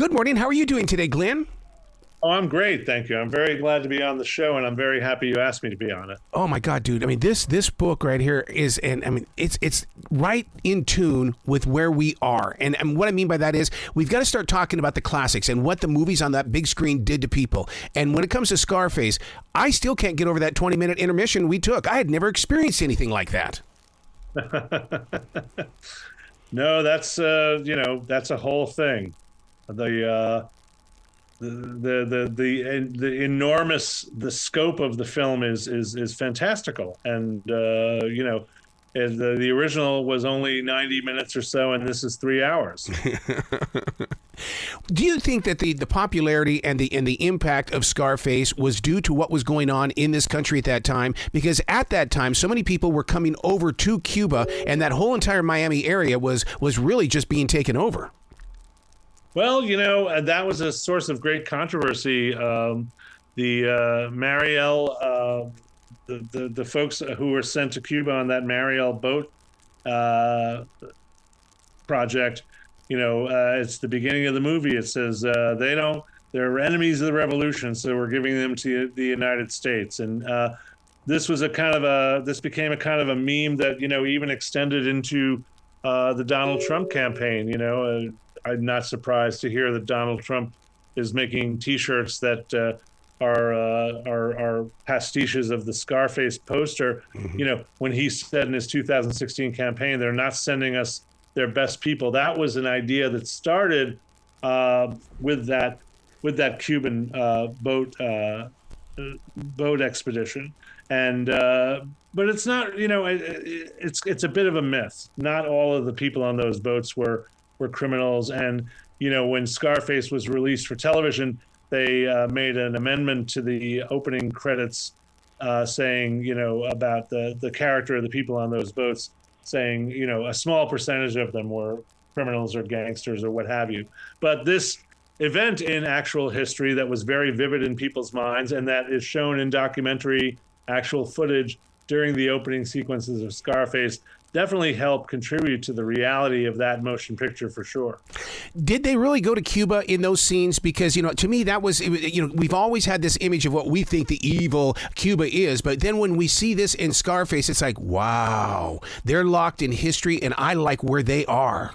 Good morning. How are you doing today, Glenn? Oh, I'm great, thank you. I'm very glad to be on the show, and I'm very happy you asked me to be on it. Oh my God, dude! I mean, this book right here is, and I mean, it's right in tune with where we are. And what I mean by that is, we've got to start talking about the classics and what the movies on that big screen did to people. And when it comes to Scarface, I still can't get over that 20-minute intermission we took. I had never experienced anything like that. No, that's that's a whole thing. The enormous scope of the film is fantastical, and the original was only 90 minutes or so, and this is 3 hours. Do you think that the popularity and the impact of Scarface was due to what was going on in this country at that time? Because at that time, so many people were coming over to Cuba, and that whole entire Miami area was really just being taken over. Well, that was a source of great controversy. The Mariel, the folks who were sent to Cuba on that Mariel boat project, it's the beginning of the movie. It says they're enemies of the revolution, so we're giving them to the United States. And this became a kind of a meme that even extended into the Donald Trump campaign. I'm not surprised to hear that Donald Trump is making T-shirts that are pastiches of the Scarface poster. Mm-hmm. When he said in his 2016 campaign, they're not sending us their best people. That was an idea that started with that Cuban boat expedition, and but it's not. It's a bit of a myth. Not all of the people on those boats were criminals. And when Scarface was released for television, they made an amendment to the opening credits saying about the character of the people on those boats, saying a small percentage of them were criminals or gangsters or what have you. But this event in actual history that was very vivid in people's minds, and that is shown in documentary actual footage during the opening sequences of Scarface, definitely helped contribute to the reality of that motion picture for sure. Did they really go to Cuba in those scenes? Because, to me, that was, we've always had this image of what we think the evil Cuba is. But then when we see this in Scarface, it's like, wow, they're locked in history, and I like where they are.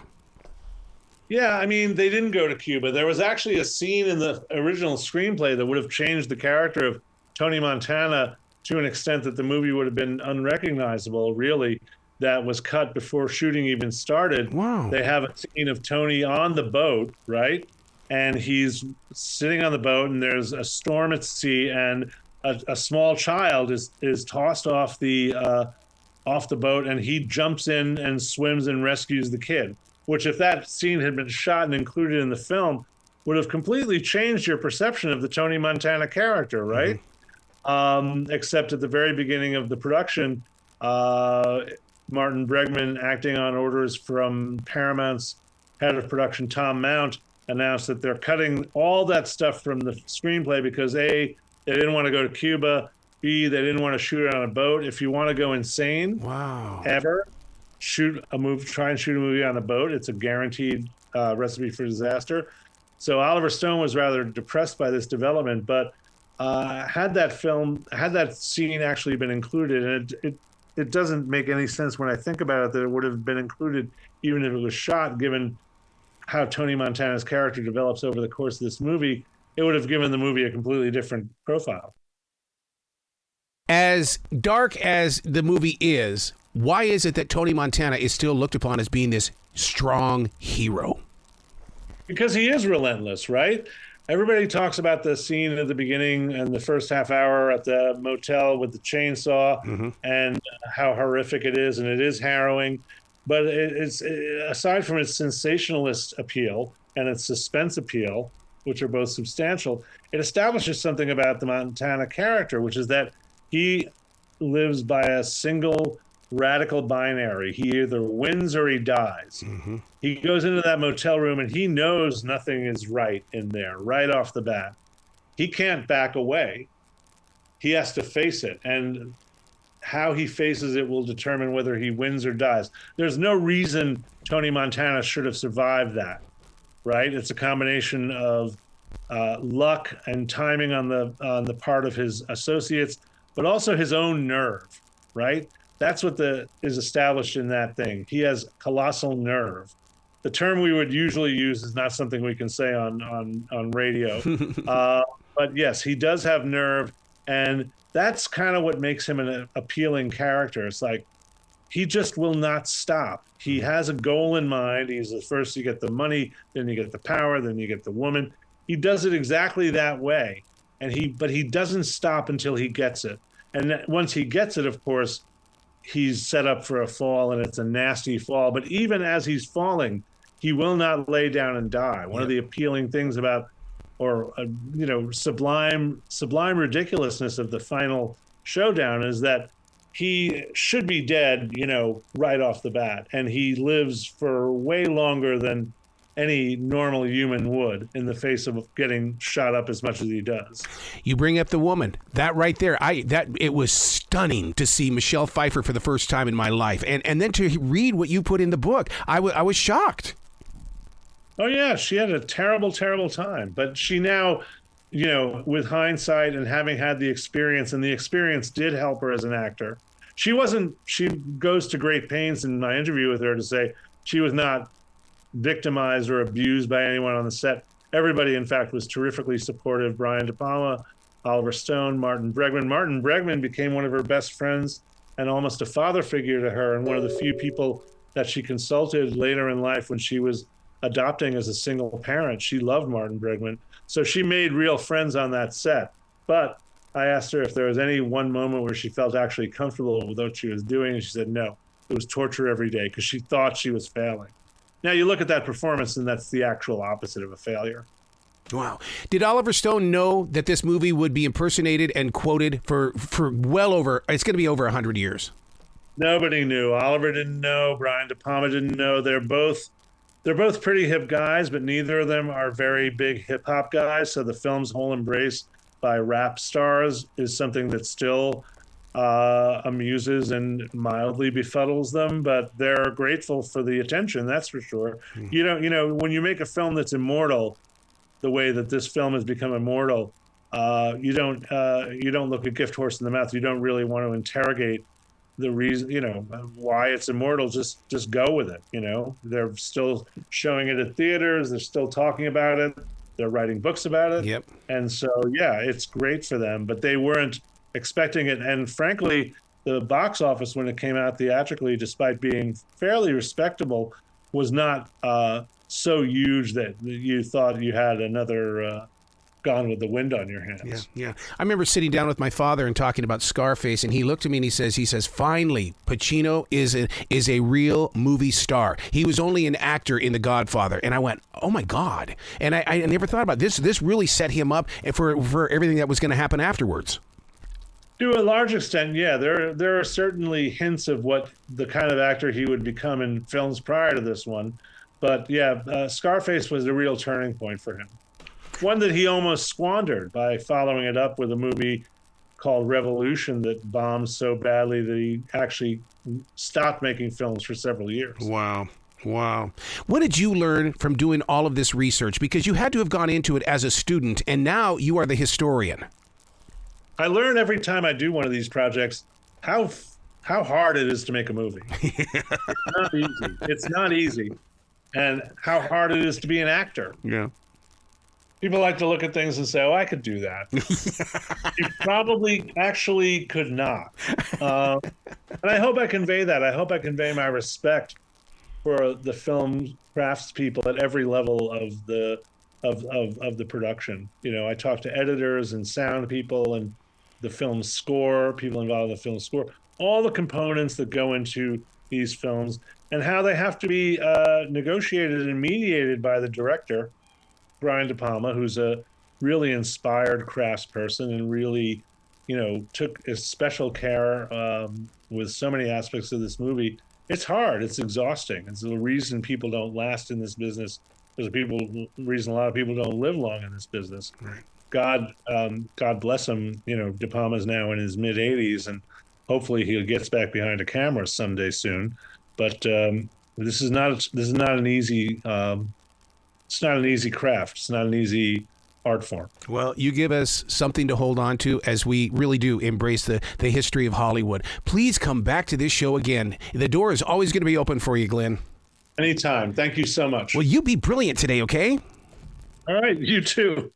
Yeah, I mean, they didn't go to Cuba. There was actually a scene in the original screenplay that would have changed the character of Tony Montana to an extent that the movie would have been unrecognizable, really. That was cut before shooting even started. Wow. They have a scene of Tony on the boat, right? And he's sitting on the boat, and there's a storm at sea, and a small child is tossed off the boat, and he jumps in and swims and rescues the kid. Which, if that scene had been shot and included in the film, would have completely changed your perception of the Tony Montana character, right? Mm-hmm. Except at the very beginning of the production, Martin Bregman, acting on orders from Paramount's head of production, Tom Mount, announced that they're cutting all that stuff from the screenplay because A, they didn't want to go to Cuba, B, they didn't want to shoot it on a boat. If you want to go insane, wow, ever, try and shoot a movie on a boat. It's a guaranteed recipe for disaster. So Oliver Stone was rather depressed by this development, but had that scene actually been included, and it doesn't make any sense when I think about it that it would have been included even if it was shot, given how Tony Montana's character develops over the course of this movie. It would have given the movie a completely different profile. As dark as the movie is, why is it that Tony Montana is still looked upon as being this strong hero? Because he is relentless, right? Everybody talks about the scene at the beginning and the first half hour at the motel with the chainsaw, mm-hmm. and how horrific it is, and it is harrowing. But it's aside from its sensationalist appeal and its suspense appeal, which are both substantial, it establishes something about the Montana character, which is that he lives by a single radical binary. He either wins or he dies. Mm-hmm. He goes into that motel room and he knows nothing is right in there right off the bat. He can't back away. He has to face it. And how he faces it will determine whether he wins or dies. There's no reason Tony Montana should have survived that, right? It's a combination of luck and timing on the part of his associates, but also his own nerve, right? That's what is established in that thing. He has colossal nerve. The term we would usually use is not something we can say on radio. But yes, he does have nerve, and that's kind of what makes him an appealing character. It's like he just will not stop. He has a goal in mind. He's the first you get the money, then you get the power, then you get the woman. He does it exactly that way, but he doesn't stop until he gets it. And once he gets it, of course, he's set up for a fall, and it's a nasty fall. But even as he's falling, he will not lay down and die. One of the appealing things about, or sublime ridiculousness of the final showdown is that he should be dead, right off the bat, and he lives for way longer than any normal human would in the face of getting shot up as much as he does. You bring up the woman. That right there, it was stunning to see Michelle Pfeiffer for the first time in my life. And then to read what you put in the book, I was shocked. Oh, yeah, she had a terrible, terrible time. But she now, with hindsight and having had the experience, and the experience did help her as an actor. She goes to great pains in my interview with her to say she was not victimized or abused by anyone on the set. Everybody, in fact, was terrifically supportive. Brian De Palma, Oliver Stone, Martin Bregman. Martin Bregman became one of her best friends and almost a father figure to her, and one of the few people that she consulted later in life when she was adopting as a single parent. She loved Martin Bregman. So she made real friends on that set. But I asked her if there was any one moment where she felt actually comfortable with what she was doing, and she said no. It was torture every day because she thought she was failing. Now you look at that performance, and that's the actual opposite of a failure. Wow. Did Oliver Stone know that this movie would be impersonated and quoted for well over, it's going to be over 100 years? Nobody knew. Oliver didn't know. Brian De Palma didn't know. They're both pretty hip guys, but neither of them are very big hip hop guys. So the film's whole embrace by rap stars is something that still amuses and mildly befuddles them, but they're grateful for the attention, that's for sure. When you make a film that's immortal, the way that this film has become immortal, you don't look a gift horse in the mouth. You don't really want to interrogate the reason, why it's immortal. Just go with it. They're still showing it at theaters. They're still talking about it. They're writing books about it. Yep. And so, yeah, it's great for them, but they weren't expecting it. And frankly, the box office, when it came out theatrically, despite being fairly respectable, was not so huge that you thought you had another Gone with the Wind on your hands. Yeah. I remember sitting down with my father and talking about Scarface, and he looked at me and he says, finally, Pacino is a real movie star. He was only an actor in The Godfather. And I went, oh my God. And I never thought about this. This really set him up for everything that was going to happen afterwards. To a large extent, yeah. There are certainly hints of what the kind of actor he would become in films prior to this one. But yeah, Scarface was a real turning point for him. One that he almost squandered by following it up with a movie called Revolution that bombed so badly that he actually stopped making films for several years. Wow. What did you learn from doing all of this research? Because you had to have gone into it as a student, and now you are the historian. I learn every time I do one of these projects how hard it is to make a movie. It's not easy. It's not easy. And how hard it is to be an actor. Yeah. People like to look at things and say, oh, I could do that. You probably actually could not. And I hope I convey that. I hope I convey my respect for the film craftspeople at every level of the production. I talk to editors and sound people and the film score, people involved in the film score, all the components that go into these films and how they have to be negotiated and mediated by the director, Brian De Palma, who's a really inspired craftsperson and really, took a special care with so many aspects of this movie. It's hard. It's exhausting. It's the reason people don't last in this business. There's a reason a lot of people don't live long in this business. Right. God bless him. De Palma's now in his mid 80s, and hopefully he gets back behind a camera someday soon. But this is not an easy It's not an easy craft. It's not an easy art form. Well, you give us something to hold on to as we really do embrace the history of Hollywood. Please come back to this show again. The door is always going to be open for you, Glenn. Anytime. Thank you so much. Well, you be brilliant today, okay? All right. You too.